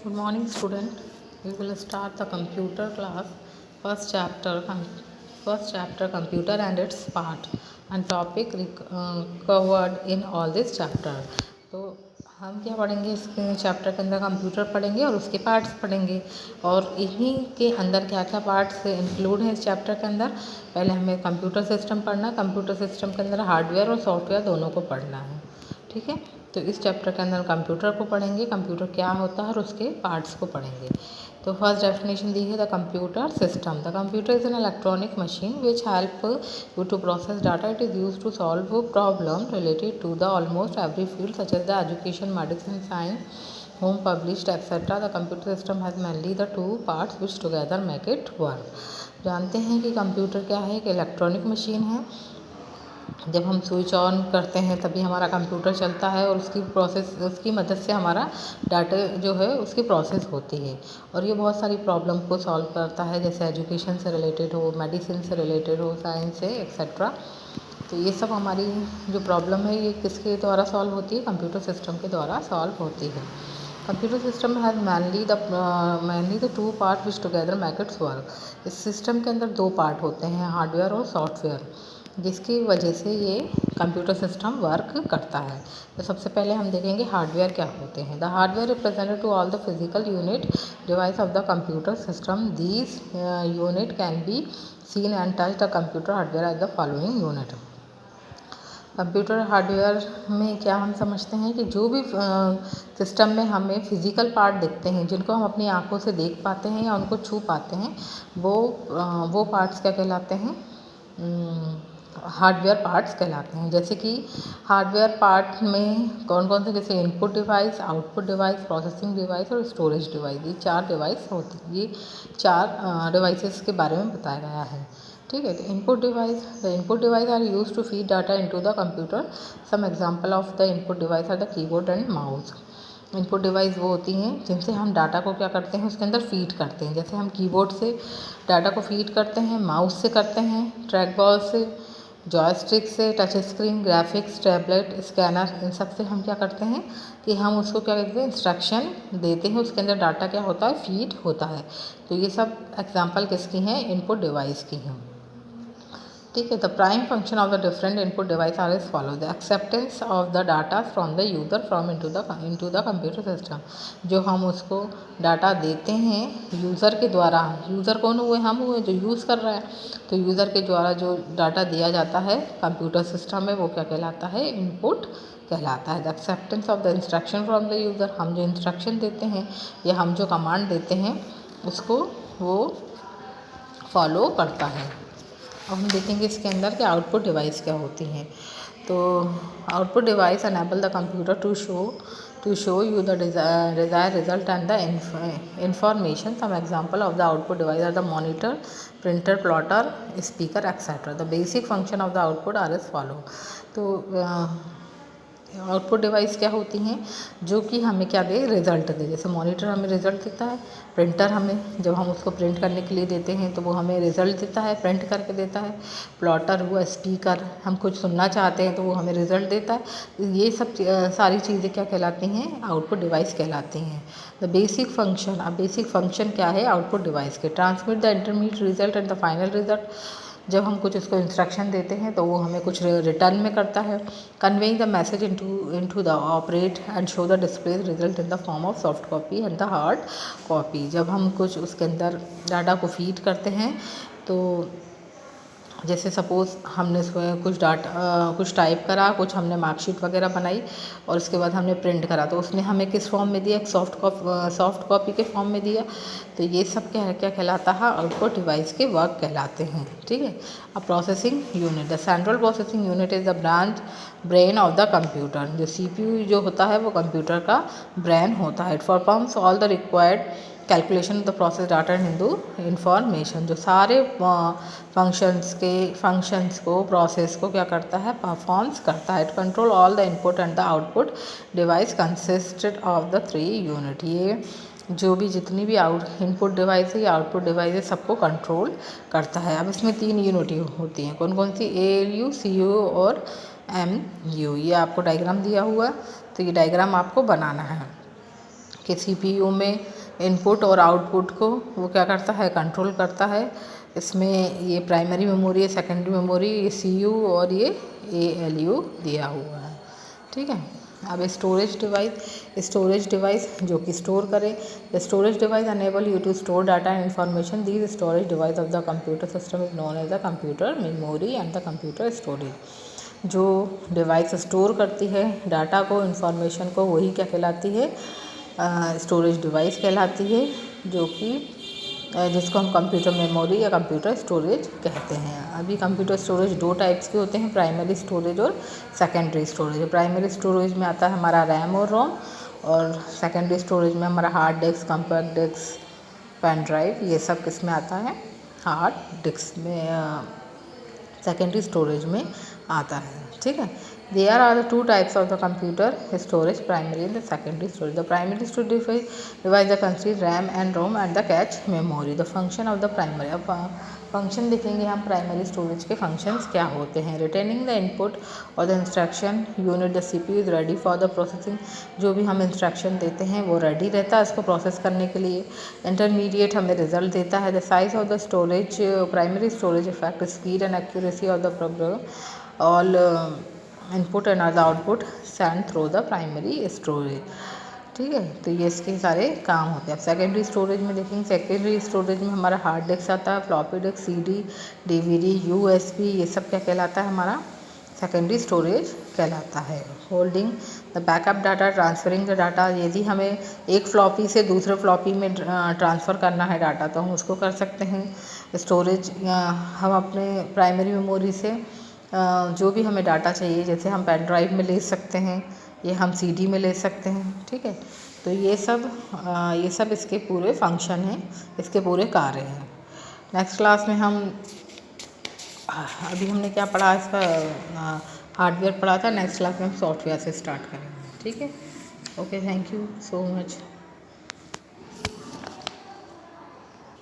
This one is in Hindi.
Good morning, student. We will start the computer class. First chapter, computer and its part, and topic covered in all this chapter. तो हम क्या पढ़ेंगे इस चैप्टर के अंदर? कंप्यूटर पढ़ेंगे और उसके पार्ट्स पढ़ेंगे, और इन्हीं के अंदर क्या क्या पार्ट्स इंक्लूड हैं इस चैप्टर के अंदर। पहले हमें कंप्यूटर सिस्टम पढ़ना है। कंप्यूटर सिस्टम के अंदर हार्डवेयर और सॉफ्टवेयर दोनों को पढ़ना है, ठीक है। तो इस चैप्टर के अंदर कंप्यूटर को पढ़ेंगे, कंप्यूटर क्या होता है और उसके पार्ट्स को पढ़ेंगे। तो फर्स्ट डेफिनेशन दी है the computer system. The computer is an electronic machine which help you to process data. It is use to solve problem related to the almost every field such as the education, medicine, science, home published etc. The computer system has mainly the two parts which together make it work. जानते हैं कि कंप्यूटर क्या है? एक इलेक्ट्रॉनिक मशीन है। जब हम स्विच ऑन करते हैं तभी हमारा कंप्यूटर चलता है, और उसकी मदद से हमारा डाटा जो है उसकी प्रोसेस होती है, और ये बहुत सारी प्रॉब्लम को सॉल्व करता है, जैसे एजुकेशन से रिलेटेड हो, मेडिसिन से रिलेटेड हो, साइंस से एक्सेट्रा। तो ये सब हमारी जो प्रॉब्लम है ये किसके द्वारा सॉल्व होती है? कंप्यूटर सिस्टम के द्वारा सॉल्व होती है। Computer system has mainly the two part which together make it's work. इस सिस्टम के अंदर दो पार्ट होते हैं, हार्डवेयर और सॉफ्टवेयर, जिसकी वजह से ये कंप्यूटर सिस्टम वर्क करता है। तो सबसे पहले हम देखेंगे हार्डवेयर क्या होते हैं। The hardware represented to all the physical unit device of the computer system. These unit can be seen and touch the computer hardware as the following unit. Computer hardware में क्या हम समझते हैं कि जो भी सिस्टम में हमें फिज़िकल पार्ट दिखते हैं, जिनको हम अपनी आंखों से देख पाते हैं या उनको छू पाते हैं, वो पार्ट्स क्या कहलाते हैं? हार्डवेयर पार्ट्स कहलाते हैं। जैसे कि हार्डवेयर पार्ट में कौन कौन से? जैसे input device, output device, processing device और स्टोरेज डिवाइस। ये चार डिवाइस होती हैं। ये चार डिवाइसेस के बारे में बताया गया है, ठीक है। तो input device are use to feed data into the computer. Some example of the input device are the keyboard and mouse. Input device वो होती हैं जिनसे हम डाटा को क्या करते हैं? उसके अंदर फीड करते हैं। जैसे हम कीबोर्ड से डाटा को फीड करते हैं, माउस से करते हैं, ट्रैक बॉल से, जॉयस्टिक से, touch screen, graphics, tablet, scanner, इन सब से हम क्या करते हैं कि हम उसको क्या कहते हैं? इंस्ट्रक्शन देते हैं, उसके अंदर डाटा क्या होता है? फीड होता है। तो ये सब एग्जांपल किसकी हैं? इनपुट डिवाइस की हैं, ठीक है। The prime function of the different input device are as follow. The acceptance of the data from the user from into the computer system. जो हम उसको डाटा देते हैं यूज़र के द्वारा, यूज़र कौन हुए? हम हुए जो यूज़ कर रहे हैं। तो यूज़र के द्वारा जो डाटा दिया जाता है कंप्यूटर सिस्टम में, वो क्या कहलाता है? इनपुट कहलाता है. The acceptance of the instruction from the user. हम जो इंस्ट्रक्शन देते हैं या हम जो कमांड देते हैं उसको वो फॉलो करता है। अब हम देखेंगे इसके अंदर कि आउटपुट डिवाइस क्या होती हैं। तो output device enable the computer to show you the desire result and the information. Some example of the output device are the monitor, printer, plotter, speaker etcetera. The basic function of the output are as follow. तो आउटपुट डिवाइस क्या होती हैं? जो कि हमें क्या दे? रिज़ल्ट दे. जैसे मॉनिटर हमें रिज़ल्ट देता है, प्रिंटर हमें जब हम उसको प्रिंट करने के लिए देते हैं तो वो हमें रिज़ल्ट देता है, प्रिंट करके देता है. प्लॉटर हुआ, स्पीकर हम कुछ सुनना चाहते हैं तो वो हमें रिज़ल्ट देता है. ये सब सारी चीज़ें क्या कहलाती हैं? आउटपुट डिवाइस कहलाती हैं. The basic function. अब बेसिक फंक्शन क्या है आउटपुट डिवाइस के? Transmit the intermediate result and the final result. जब हम कुछ उसको इंस्ट्रक्शन देते हैं तो वो हमें कुछ रिटर्न में करता है. Conveying the message into the operate and show the display result in the form of soft copy and the hard copy. जब हम कुछ उसके अंदर डाटा को फीड करते हैं तो जैसे सपोज़ हमने कुछ टाइप करा, कुछ हमने मार्कशीट वगैरह बनाई और उसके बाद हमने प्रिंट करा, तो उसने हमें किस फॉर्म में दिया? एक सॉफ्ट कॉपी के फॉर्म में दिया. तो ये सब क्या कहलाता है? आउटपुट डिवाइस के वर्क कहलाते हैं, ठीक है. अब processing unit. The central processing unit is the brain of the computer. जो CPU जो होता है वो कंप्यूटर का ब्रेन होता है. It performs all the required calculation of the process data into information. जो सारे फंक्शंस को प्रोसेस को क्या करता है? परफॉर्म्स करता है. It control all the input and the output device consisted of the 3 unit. ये जो भी जितनी भी इनपुट डिवाइस है या आउटपुट डिवाइस है सबको कंट्रोल करता है. अब इसमें 3 यूनिट होती हैं. कौन कौन सी? ALU, CU और MU. ये आपको डायग्राम दिया हुआ है, तो ये डायग्राम आपको बनाना है कि CPU में इनपुट और आउटपुट को वो क्या करता है, कंट्रोल करता है। इसमें ये प्राइमरी मेमोरी है, सेकेंडरी मेमोरी, ये CU और ये ALU दिया हुआ है, ठीक है। अब स्टोरेज डिवाइस जो कि स्टोर करे। The storage device enable you to store data and information. These storage device of the computer system is known as the computer memory and the computer storage. जो डिवाइस स्टोर करती है डाटा को, इन्फॉर्मेशन को, वही क्या कहलाती है, स्टोरेज डिवाइस कहलाती है, जो कि जिसको हम कंप्यूटर मेमोरी या कंप्यूटर स्टोरेज कहते हैं। अभी कंप्यूटर स्टोरेज दो टाइप्स के होते हैं, प्राइमरी स्टोरेज और सेकेंडरी स्टोरेज। प्राइमरी स्टोरेज में आता है हमारा रैम और रोम, और सेकेंडरी स्टोरेज में हमारा hard disk, compact disk, pen drive, ये सब किस में आता है, हार्ड डिस्क में, सेकेंडरी स्टोरेज में आता है, ठीक है। There are the two types of the computer storage, primary and the secondary storage. The primary storage device the consists RAM and ROM and the cache memory. The function of the primary. अब फंक्शन देखेंगे हम प्राइमरी स्टोरेज के फंक्शंस क्या होते हैं। रिटेनिंग द इनपुट और the instruction unit, the CPU is ready for the processing. जो भी हम इंस्ट्रक्शन देते हैं वो रेडी रहता है इसको प्रोसेस करने के लिए। इंटरमीडिएट हमें रिजल्ट देता है। The size of the storage, primary storage effect speed and accuracy of the program, all input and the output send through the primary storage, ठीक है। तो ये इसके सारे काम होते हैं। अब सेकेंडरी स्टोरेज में देखेंगे, सेकेंडरी स्टोरेज में हमारा हार्ड डिस्क आता है, floppy disk, CD, DVD, USB, ये सब क्या कहलाता है, हमारा सेकेंडरी स्टोरेज कहलाता है। Holding the backup data, transferring the data. यदि हमें एक फ्लॉपी से दूसरे फ्लॉपी में ट्रांसफ़र करना है डाटा तो हम उसको कर सकते हैं। स्टोरेज, हम अपने प्राइमरी मेमोरी से जो भी हमें डाटा चाहिए, जैसे हम पेन ड्राइव में ले सकते हैं, ये हम CD में ले सकते हैं, ठीक है। तो ये सब इसके पूरे फंक्शन हैं, इसके पूरे कार्य हैं। नेक्स्ट क्लास में हम अभी हमने क्या पढ़ा, इसका हार्डवेयर पढ़ा था। नेक्स्ट क्लास में हम सॉफ्टवेयर से स्टार्ट करेंगे, ठीक है। Okay, thank you so much.